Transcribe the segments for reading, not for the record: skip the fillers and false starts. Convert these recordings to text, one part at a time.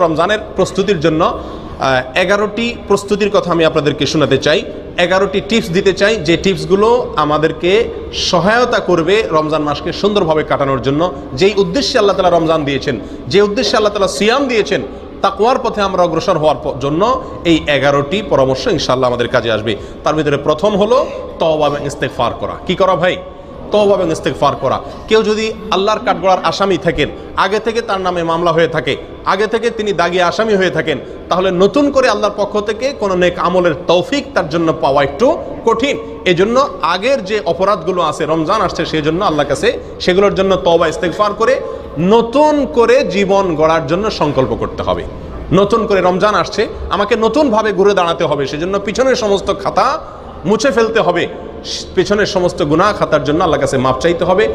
রমজানের প্রস্তুতির জন্য 11টি প্রস্তুতির কথা আমি আপনাদেরকে শোনাতে চাই। 11টি টিপস দিতে চাই, যে টিপসগুলো আমাদেরকে সহায়তা করবে রমজান মাসকে সুন্দরভাবে কাটানোর জন্য। যেই উদ্দেশ্যে আল্লাহ তাআলা রমজান দিয়েছেন, যে উদ্দেশ্যে আল্লাহ তাআলা সিয়াম দিয়েছেন, তাকওয়ার পথে আমরা অগ্রসর হওয়ার জন্য এই 11টি পরামর্শ ইনশাআল্লাহ আমাদের কাজে আসবে। তার ভিতরে প্রথম হলো তওবা এবং ইস্তেগফার করা। কি করা ভাই? তওবা এবং ইস্তেগফার করা। কেউ যদি আল্লাহর কাঠগড়ার আসামি থাকেন, আগে থেকে তার নামে মামলা হয়ে থাকে, আগে থেকে তিনি দাগী আসামি হয়ে থাকেন, তাহলে নতুন করে আল্লাহর পক্ষ থেকে কোনো নেক আমলের তৌফিক তার জন্য পাওয়া একটু কঠিন। এজন্য আগের যে অপরাধগুলো আছে, রমজান আসছে সেই জন্য আল্লাহর কাছে সেগুলোর জন্য তওবা ইস্তেগফার করে নতুন করে জীবন গড়ার জন্য সংকল্প করতে হবে। নতুন করে রমজান আসছে, আমাকে নতুনভাবে ঘুরে দাঁড়াতে হবে, সেজন্য পিছনের সমস্ত খাতা মুছে ফেলতে হবে, পেছনের সমস্ত গুনাহ খাতার জন্য আল্লাহর কাছে মাপ চাইতে হবে,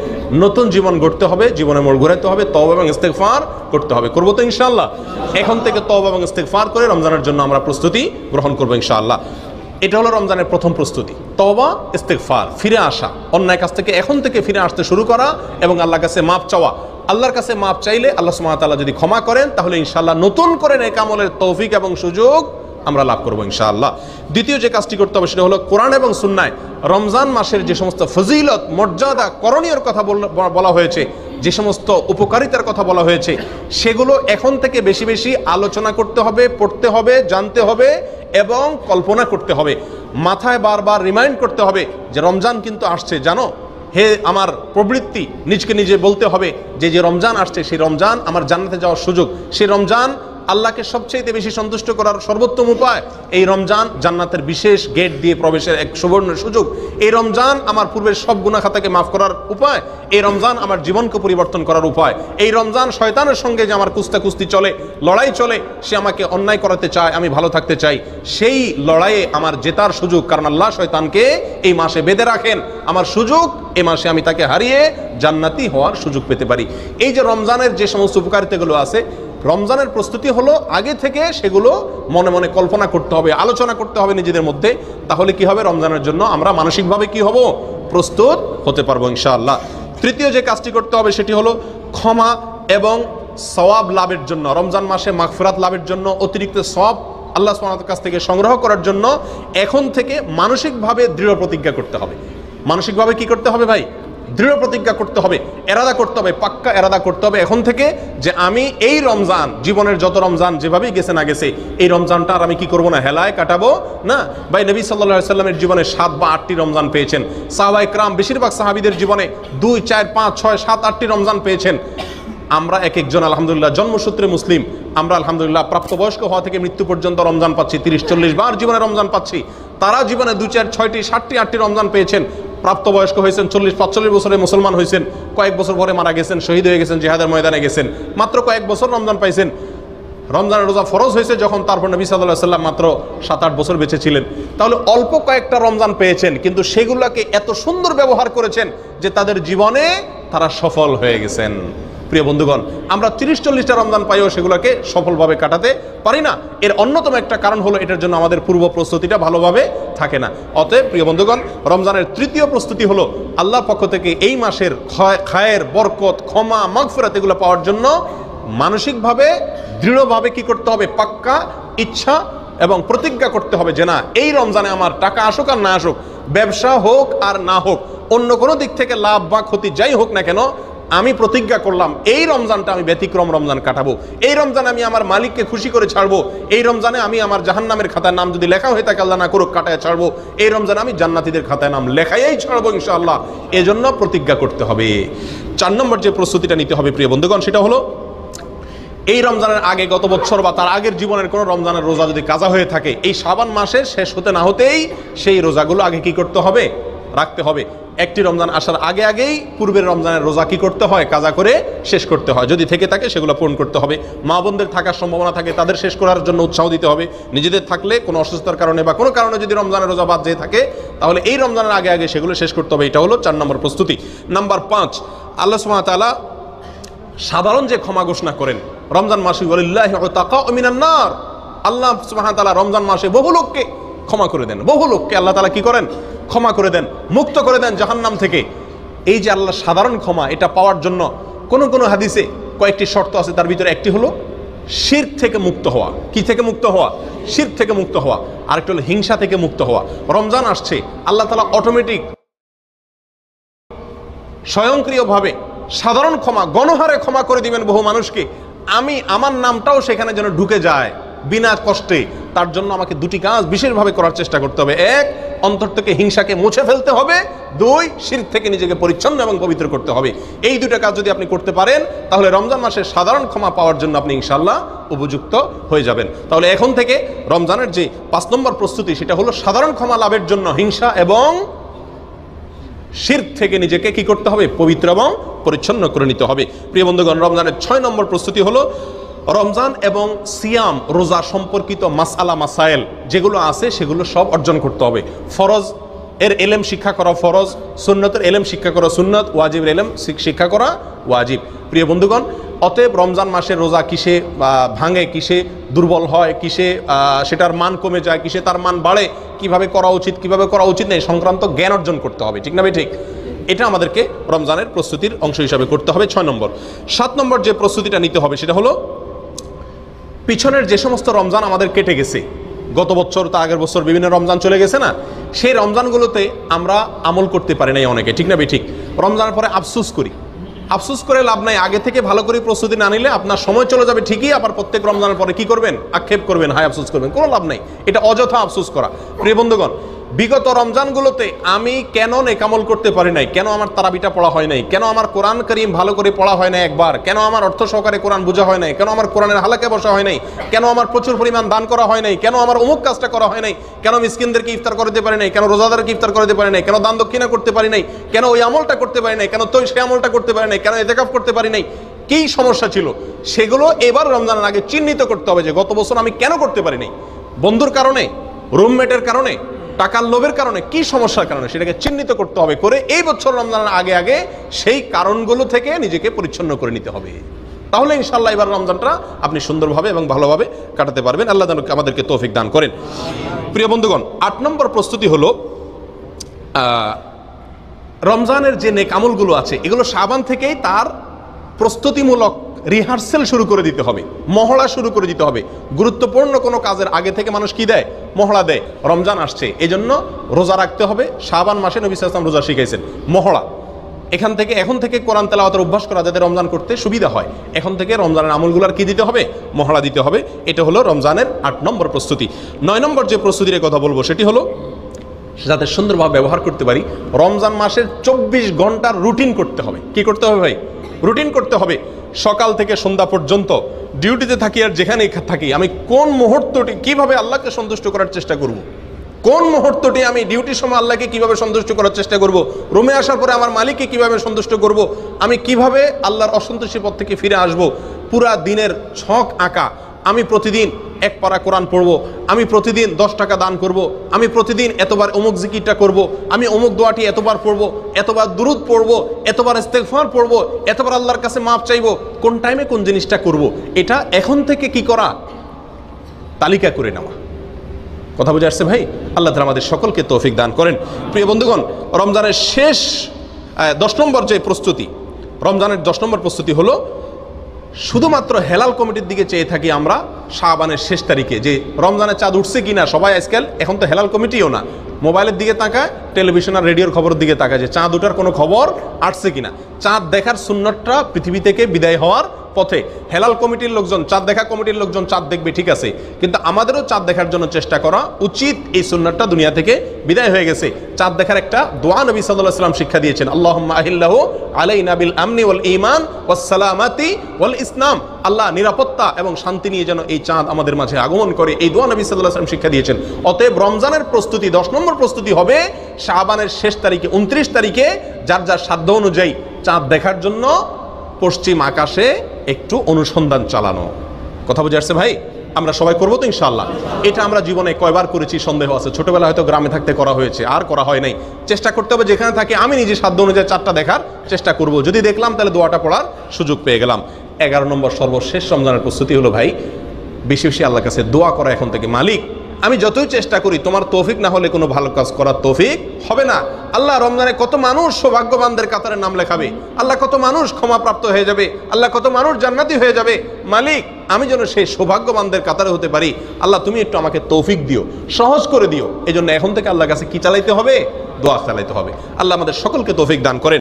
নতুন জীবন গড়তে হবে, জীবনে মোড় ঘুরাতে হবে, তওবা এবং ইস্তেগফার করতে হবে। করবো তো ইনশাআল্লাহ? এখন থেকে তওবা এবং ইস্তেগফার করে রমজানের জন্য আমরা প্রস্তুতি গ্রহণ করবো ইনশাআল্লাহ। এটা হলো রমজানের প্রথম প্রস্তুতি, তওবা ইস্তেগফার, ফিরে আসা, অন্যায় কাছ থেকে এখন থেকে ফিরে আসতে শুরু করা এবং আল্লাহর কাছে মাপ চাওয়া। আল্লাহর কাছে মাপ চাইলে আল্লাহ সুবহানাহু ওয়া তাআলা যদি ক্ষমা করেন, তাহলে ইনশাআল্লাহ নতুন করে নেক আমলের তৌফিক এবং সুযোগ আমরা লাভ করবো ইনশাআল্লাহ। দ্বিতীয় যে কাজটি করতে হবে সেটা হলো কোরআন এবং সুন্নায় রমজান মাসের যে সমস্ত ফজিলত, মর্যাদা, করণীয়র কথা বলা হয়েছে, যে সমস্ত উপকারিতার কথা বলা হয়েছে, সেগুলো এখন থেকে বেশি বেশি আলোচনা করতে হবে, পড়তে হবে, জানতে হবে এবং কল্পনা করতে হবে। মাথায় বারবার রিমাইন্ড করতে হবে যে রমজান কিন্তু আসছে, জানো। হে আমার প্রবৃত্তি, নিজকে নিজে বলতে হবে যে যে রমজান আসছে সেই রমজান আমার জান্নাতে যাওয়ার সুযোগ, সেই রমজান আল্লাহকে সবচেয়ে বেশি সন্তুষ্ট করার সর্বোত্তম উপায়, এই রমজান জান্নাতের বিশেষ গেট দিয়ে প্রবেশের এক সুবর্ণ সুযোগ, এই রমজান আমার পূর্বের সব গুনাহ খাতাকে মাফ করার উপায়, এই রমজান আমার জীবনকে পরিবর্তন করার উপায়, এই রমজান শয়তানের সঙ্গে যে আমার কুস্তি চলে, লড়াই চলে, সে আমাকে অন্যায় করাতে চায়, আমি ভালো থাকতে চাই, সেই লড়াইয়ে আমার জেতার সুযোগ, কারণ আল্লাহ শয়তানকে এই মাসে বেঁধে রাখেন, আমার সুযোগ এই মাসে আমি তাকে হারিয়ে জান্নাতি হওয়ার সুযোগ পেতে পারি। এই যে রমজানের যে সমস্ত উপকারিতাগুলো আছে, রমজানের প্রস্তুতি হলো আগে থেকে সেগুলো মনে মনে কল্পনা করতে হবে, আলোচনা করতে হবে নিজেদের মধ্যে। তাহলে কি হবে? রমজানের জন্য আমরা মানসিকভাবে কি হব? প্রস্তুত হতে পারবো ইনশাআল্লাহ। তৃতীয় যে কাজটি করতে হবে সেটি হলো ক্ষমা এবং সওয়াব লাভের জন্য, রমজান মাসে মাগফিরাত লাভের জন্য, অতিরিক্ত সওয়াব আল্লাহ সুবহানাহু ওয়া তাআলার কাছ থেকে সংগ্রহ করার জন্য এখন থেকে মানসিকভাবে দৃঢ় প্রতিজ্ঞা করতে হবে। মানসিকভাবে কি করতে হবে ভাই? দৃঢ় প্রতিজ্ঞা করতে হবে, এরাদা করতে হবে, পাক্কা এরাদা করতে হবে এখন থেকে যে আমি এই রমজান, জীবনের যত রমজান যেভাবেই গেছে না গেছে, এই রমজানটা আর আমি কি করবো না, হেলায় কাটাবো না। ভাই নবী সাল্লাল্লাহু আলাইহি সাল্লামের জীবনে 7 বা 8টি রমজান পেয়েছেন, সাহাবায়ে কেরাম বেশিরভাগ সাহাবীদের জীবনে 2, 4, 5, 6, 7, 8টি রমজান পেয়েছেন। আমরা এক একজন আলহামদুলিল্লাহ জন্মসূত্রে মুসলিম, আমরা আলহামদুলিল্লাহ প্রাপ্তবয়স্ক হওয়া থেকে মৃত্যু পর্যন্ত রমজান পাচ্ছি, 30-40 বার জীবনে রমজান পাচ্ছি। তারা জীবনে 2, 4, 6টি, 7টি, 8টি রমজান পেয়েছেন, প্রাপ্তবয়স্ক হয়েছেন, 40-45 বছরে মুসলমান হয়েছেন, কয়েক বছর পরে মারা গেছেন, শহীদ হয়ে গেছেন, জিহাদের ময়দানে গেছেন, মাত্র কয়েক বছর রমজান পাইছেন। রমজানের রোজা ফরজ হয়েছে যখন, তারপর নবী সাল্লাল্লাহু আলাইহি ওয়াসাল্লাম মাত্র 7-8 বছর বেঁচে ছিলেন। তাহলে অল্প কয়েকটা রমজান পেয়েছেন, কিন্তু সেগুলোকে এত সুন্দর ব্যবহার করেছেন যে তাদের জীবনে তারা সফল হয়ে গেছেন। প্রিয় বন্ধুগণ, আমরা 30-40টা রমজান পাইও সেগুলোকে সফলভাবে কাটাতে পারি না। এর অন্যতম একটা কারণ হলো এটার জন্য আমাদের পূর্ব প্রস্তুতিটা ভালোভাবে থাকে না। অতএব প্রিয় বন্ধুগণ, রমজানের তৃতীয় প্রস্তুতি হলো আল্লাহর পক্ষ থেকে এই মাসের খায়ের, বরকত, ক্ষমা, মাগফিরাত এগুলো পাওয়ার জন্য মানসিকভাবে দৃঢ়ভাবে কি করতে হবে? পাক্কা ইচ্ছা এবং প্রতিজ্ঞা করতে হবে যে না, এই রমজানে আমার টাকা আসুক আর না আসুক, ব্যবসা হোক আর না হোক, অন্য কোনো দিক থেকে লাভ বা ক্ষতি যাই হোক না কেন, আমি প্রতিজ্ঞা করলাম এই রমজানটা আমি ব্যতিক্রম রমজান কাটাবো, এই রমজানে আমি আমার মালিককে খুশি করে ছাড়বো, এই রমজানে আমি আমার জাহান্নামের খাতায় নাম যদি লেখা হয়ে থাকে আল্লাহ না করুক কাটায় ছাড়বো, এই রমজানে আমি জান্নাতীদের খাতায় নাম লেখাইয়াই ছাড়বো ইনশাআল্লাহ। এজন্য প্রতিজ্ঞা করতে হবে। 4 নম্বর যে প্রস্তুতিটা নিতে হবে প্রিয় বন্ধুগণ, সেটা হলো এই রমজানের আগে গত বছর বা তার আগের জীবনের কোনো রমজানের রোজা যদি কাজা হয়ে থাকে, এই শাবান মাসের শেষ হতে না হতেই সেই রোজাগুলো আগে কি করতে হবে? রাখতে হবে। একটি রমজান আসার আগে আগেই পূর্বের রমজানের রোজা কি করতে হয়? কাজা করে শেষ করতে হয়। যদি থেকে থাকে সেগুলো পূরণ করতে হবে। মা বোনদের থাকার সম্ভাবনা থাকে তাদের শেষ করার জন্য উৎসাহ দিতে হবে। নিজেদের থাকলে কোনো অসুস্থতার কারণে বা কোনো কারণে যদি রমজানের রোজা বাদ যেয়ে থাকে, তাহলে এই রমজানের আগে আগে সেগুলো শেষ করতে হবে। এটা হলো 4 নম্বর প্রস্তুতি। নাম্বার 5, আল্লাহ সুবহানাহু ওয়া তাআলা সাধারণ যে ক্ষমা ঘোষণা করেন রমজান মাসে, ওয়ালিল্লাহি উতাকাউ মিনান নার, আল্লাহ সুবহানাহু ওয়া তাআলা রমজান মাসে বহু লোককে ক্ষমা করে দেন, বহু লোককে আল্লাহ তাআলা কি করেন? ক্ষমা করে দেন, মুক্ত করে দেন জাহান্নাম থেকে। এই যে আল্লাহ সাধারণ ক্ষমা, এটা পাওয়ার জন্য কোন কোন হাদিসে কয়েকটি শর্ত আছে, তার ভিতরে একটি হলো শিরক থেকে মুক্ত হওয়া। কি থেকে মুক্ত হওয়া? শিরক থেকে মুক্ত হওয়া। আরেকটা হলো হিংসা থেকে মুক্ত হওয়া। রমজান আসছে, আল্লাহ তাআলা অটোমেটিক স্বয়ংক্রিয়ভাবে সাধারণ ক্ষমা, গণহারে ক্ষমা করে দিবেন বহু মানুষকে। আমার নামটাও সেখানে যেন ঢুকে যায় বিনা কষ্টে। তার জন্য আমাকে দুটি কাজ বিশেষভাবে করার চেষ্টা করতে হবে। এক, অন্তর থেকে হিংসাকে মুছে ফেলতে হবে। দুই, শিরক থেকে নিজেকে পরিচ্ছন্ন এবং পবিত্র করতে হবে। এই দুটো কাজ যদি আপনি করতে পারেন, তাহলে রমজান মাসে সাধারণ ক্ষমা পাওয়ার জন্য আপনি ইনশাআল্লাহ উপযুক্ত হয়ে যাবেন। তাহলে এখন থেকে রমজানের যে 5 নম্বর প্রস্তুতি, সেটা হলো সাধারণ ক্ষমা লাভের জন্য হিংসা এবং শিরক থেকে নিজেকে কি করতে হবে? পবিত্র এবং পরিচ্ছন্ন করে নিতে হবে। প্রিয় বন্ধুগণ, রমজানের 6 নম্বর প্রস্তুতি হলো রমজান এবং সিয়াম, রোজা সম্পর্কিত মাসআলা মাসাইল যেগুলো আছে সেগুলো সব অর্জন করতে হবে। ফরজ এর এলেম শিক্ষা করা ফরজ, সুন্নতের এলেম শিক্ষা করা সুন্নত, ওয়াজিবের এলেম শিক্ষা করা ওয়াজিব। প্রিয় বন্ধুগণ, অতএব রমজান মাসের রোজা কিসে ভাঙে, কিসে দুর্বল হয়, কিসে সেটার মান কমে যায়, কিসে তার মান বাড়ে, কিভাবে করা উচিত, কিভাবে করা উচিত নেই সংক্রান্ত জ্ঞান অর্জন করতে হবে। ঠিক না ভাই? ঠিক। এটা আমাদেরকে রমজানের প্রস্তুতির অংশ হিসাবে করতে হবে। 6 নম্বর। 7 নম্বর যে প্রস্তুতিটা নিতে হবে সেটা হলো পিছনের যে সমস্ত রমজান আমাদের কেটে গেছে, গত বছর তা আগের বছর বিভিন্ন রমজান চলে গেছে না, সেই রমজানগুলোতে আমরা আমল করতে পারি নাই অনেকে। ঠিক না ভাই? ঠিক। রমজানের পরে আফসোস করি। আফসোস করে লাভ নাই। আগে থেকে ভালো করে প্রস্তুতি না নিলে আপনার সময় চলে যাবে ঠিকই, আবার প্রত্যেক রমজানের পরে কি করবেন? আক্ষেপ করবেন, হায় আফসোস করবেন। কোনো লাভ নাই, এটা অযথা আফসোস করা। প্রিয় বন্ধুগণ, বিগত রমজানগুলোতে আমি কেন নেকামল করতে পারি নাই, কেন আমার তারাবিটা পড়া হয় নাই, কেন আমার কোরআন কারীম ভালো করে পড়া হয় নাই একবার, কেন আমার অর্থ সহকারে কোরআন বোঝা হয় নাই, কেন আমার কোরআনের হালাকে বসা হয় নাই, কেন আমার প্রচুর পরিমাণ দান করা হয় নাই, কেন আমার অমুক কাজটা করা হয় নাই, কেন মিসকিনদেরকে ইফতার করতে পারি নাই, কেন রোজাদারকে ইফতার করতে পারি নাই, কেন দান দক্ষিণা করতে পারি নাই, কেন ওই আমলটা করতে পারি নাই, কেন তো সেই আমলটা করতে পারি নাই, কেন ইতিকাফ করতে পারি নাই, কি সমস্যা ছিল সেগুলো এবার রমজানের আগে চিহ্নিত করতে হবে যে গত বছর আমি কেন করতে পারি নাই। বন্ধুর কারণে, রুমমেটের কারণে, টাকার লোভের কারণে, কি সমস্যার কারণে, সেটাকে চিহ্নিত করতে হবে। করে এই বছর রমজানের আগে আগে সেই কারণগুলো থেকে নিজেকে পরিচ্ছন্ন করে নিতে হবে। তাহলে ইনশাআল্লাহ এবার রমজানটা আপনি সুন্দরভাবে এবং ভালোভাবে কাটাতে পারবেন। আল্লাহ যেন আমাদেরকে তৌফিক দান করেন। প্রিয় বন্ধুগণ, 8 নম্বর প্রস্তুতি হলো রমজানের যে নেক আমলগুলো আছে এগুলো শাবান থেকেই তার প্রস্তুতিমূলক রিহার্সেল শুরু করে দিতে হবে, মহড়া শুরু করে দিতে হবে। গুরুত্বপূর্ণ কোনো কাজের আগে থেকে মানুষ কি দেয়? মহড়া দেয়। রমজান আসছে, এই জন্য রোজা রাখতে হবে। শাবান মাসে নবী সাল্লাল্লাহু আলাইহি ওয়াসাল্লাম রোজা শিখাইছেন। মহড়া এখন থেকে কোরআন তেলাওয়াতের অভ্যাস করা যাতে রমজান করতে সুবিধা হয়, এখন থেকে রমজানের আমলগুলোর কি দিতে হবে? মহড়া দিতে হবে। এটা হলো রমজানের 8 নম্বর প্রস্তুতি। 9 নম্বর যে প্রস্তুতির কথা বলবো সেটি হলো যাতে সুন্দরভাবে ব্যবহার করতে পারি, রমজান মাসের 24 ঘন্টার রুটিন করতে হবে। কি করতে হবে ভাই? রুটিন করতে হবে। সকাল থেকে সন্ধ্যা পর্যন্ত ডিউটিতে থাকি আর যেখানেই থাকি, আমি কোন মুহূর্তটি কিভাবে আল্লাহকে সন্তুষ্ট করার চেষ্টা করব, কোন মুহূর্তটি আমি ডিউটির সময় আল্লাহকে কিভাবে সন্তুষ্ট করার চেষ্টা করব, রুমে আসার পরে আমার মালিককে কিভাবে সন্তুষ্ট করব, আমি কিভাবে আল্লাহর অসন্তুষ্টি পথ থেকে ফিরে আসব, পুরা দিনের ছক আঁকা। আমি প্রতিদিন 1 পারা কোরআন পড়ব, আমি প্রতিদিন 10 টাকা দান করব, আমি প্রতিদিন এতবার অমুক জিকিরটা করব, আমি অমুক দোয়াটি এতবার পড়ব, এতবার দুরূদ পড়ব, এতবার ইস্তেগফার পড়ব, এতবার আল্লাহর কাছে মাফ চাইব, কোন টাইমে কোন জিনিসটা করব, এটা এখন থেকে কি করা? তালিকা করে নেওয়া। কথা বুঝে আসছে ভাই? আল্লাহ তাআলা আমাদের সকলকে তৌফিক দান করেন। প্রিয় বন্ধুগণ, রমজানের শেষ 10 নম্বর যে প্রস্তুতি, রমজানের 10 নম্বর প্রস্তুতি হলো শুধুমাত্র হেলাল কমিটির দিকে চেয়ে থাকি আমরা শাবানের শেষ তারিখে যে রমজানের চাঁদ উঠছে কিনা। সবাই আজকাল এখন তো হেলাল কমিটিও না, মোবাইলের দিকে তাকায়, টেলিভিশন আর রেডিওর খবরের দিকে তাকায় যে চাঁদ ওঠার কোনো খবর আসছে কিনা। চাঁদ দেখার সুন্নতটা পৃথিবী থেকে বিদায় হওয়ার পথে। হেলাল কমিটির লোকজন, চাঁদ দেখা কমিটির লোকজন চাঁদ দেখবে, ঠিক আছে, কিন্তু আমাদেরও চাঁদ দেখার জন্য চেষ্টা করা উচিত। এই সুন্নতটা দুনিয়া থেকে বিদায় হয়ে গেছে। চাঁদ দেখার একটা দোয়া নবী সাল্লাল্লাহু আলাইহি ওয়াসাল্লাম শিক্ষা দিয়েছেন, আল্লাহুম্মা আহিল্লাহু আলাইনা বিল আমনি ওয়াল ঈমান ওয়াস সালামাতি ওয়াল ইসলাম। আল্লাহ নিরাপত্তা এবং শান্তি নিয়ে যেন এই চাঁদ আমাদের মাঝে আগমন করে, এই দোয়া নবী সাল্লাল্লাহু আলাইহি ওয়াসাল্লাম শিক্ষা দিয়েছেন। অতএব রমজানের প্রস্তুতি 10 নম্বর প্রস্তুতি হবে শাবানের শেষ তারিখে, 29 তারিখে যার যার সাধ্য অনুযায়ী চাঁদ দেখার জন্য পশ্চিম আকাশে একটু অনুসন্ধান চালানো। কথা বুঝে আসছে ভাই? আমরা সবাই করবো তো ইনশাআল্লাহ? এটা আমরা জীবনে কয়বার করেছি সন্দেহ আছে। ছোটবেলা হয়তো গ্রামে থাকতে করা হয়েছে, আর করা হয় নাই। চেষ্টা করতে হবে যেখানে থাকি আমি নিজে সাধ্য অনুযায়ী চাঁদটা দেখার চেষ্টা করব। যদি দেখলাম তাহলে দোয়াটা পড়ার সুযোগ পেয়ে গেলাম। 11 নম্বর সর্বশেষ রমজানের প্রস্তুতি হলো ভাই বেশি বেশি আল্লাহর কাছে দোয়া করা এখন থেকে। মালিক আমি যতই চেষ্টা করি তোমার তৌফিক না হলে কোনো ভালো কাজ করার তৌফিক হবে না। আল্লাহ রমজানে কত মানুষ সৌভাগ্যবানদের কাতারে নাম লেখাবে, আল্লাহ কত মানুষ ক্ষমাপ্রাপ্ত হয়ে যাবে, আল্লাহ কত মানুষ জান্নাতি হয়ে যাবে। মালিক, আমি যেন সেই সৌভাগ্যবানদের কাতারে হতে পারি, আল্লাহ তুমি একটু আমাকে তৌফিক দিও, সহজ করে দিও। এই জন্য এখন থেকে আল্লাহর কাছে কি চালাইতে হবে? দোয়া চালাইতে হবে। আল্লাহ আমাদের সকলকে তৌফিক দান করেন।